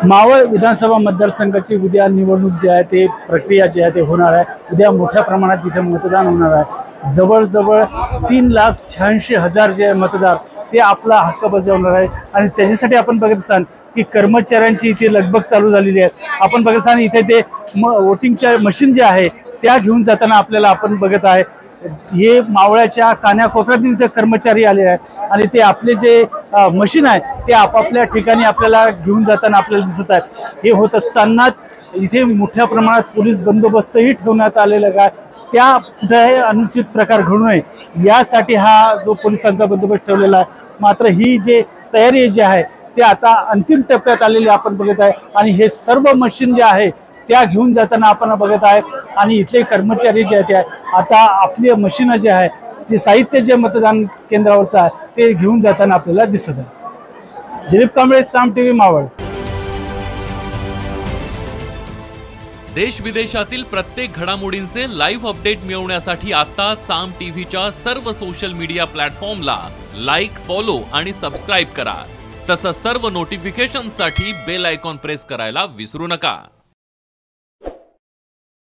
मावळ विधानसभा मतदारसंघाची उद्या निवडणूक जी आहे ते प्रक्रिया जी आहे ते होणार आहे। उद्या मोठ्या प्रमाणात इथे मतदान होणार आहे। जवळजवळ 3,86,000 जे मतदार ते आपला हक्क बजावणार आहे आणि त्याच्यासाठी आपण बघत असाल की कर्मचाऱ्यांची इथे लगबग चालू झालेली आहे। आपण बघत असाल इथे ते वोटिंगच्या मशीन जे आहे त्या घेऊन जाताना आपल्याला आपण बघत आहे। हे मावळ्याच्या कान्याकोपऱ्यात इथे कर्मचारी आले आहेत आणि ते आपले जे मशीन आहे ते आपापल्या ठिकाणी आपल्याला घेऊन जाताना आपल्याला दिसत आहे। हे होत असतानाच इथे मोठ्या प्रमाणात पोलीस बंदोबस्तही ठेवण्यात आलेला आहे। त्या कुठेही अनुचित प्रकार घडू नये यासाठी हा जो पोलिसांचा बंदोबस्त ठेवलेला आहे। मात्र ही जे तयारी जी आहे ते आता अंतिम टप्प्यात आलेली आपण बघत आहे आणि हे सर्व मशीन जे आहे त्या घेऊन जाताना आपण बघत आहे आणि इथले कर्मचारी जे आहेत आता आपली मशीन जे आहे ते साहित्य जे मतदान केंद्रावरचं आहे ते घेऊन जाताना आपल्याला दिसत आहे। दिलीप कांबळे, साम टीव्ही, मावळ। देश विदेशातील प्रत्येक घडामोडींचे लाईव्ह अपडेट मिळवण्यासाठी आता साम टीव्हीच्या सर्व सोशल मीडिया प्लॅटफॉर्मला लाईक, फॉलो आणि सबस्क्राईब करा। तसंच सर्व नोटिफिकेशनसाठी बेल आयकॉन प्रेस करायला विसरू नका।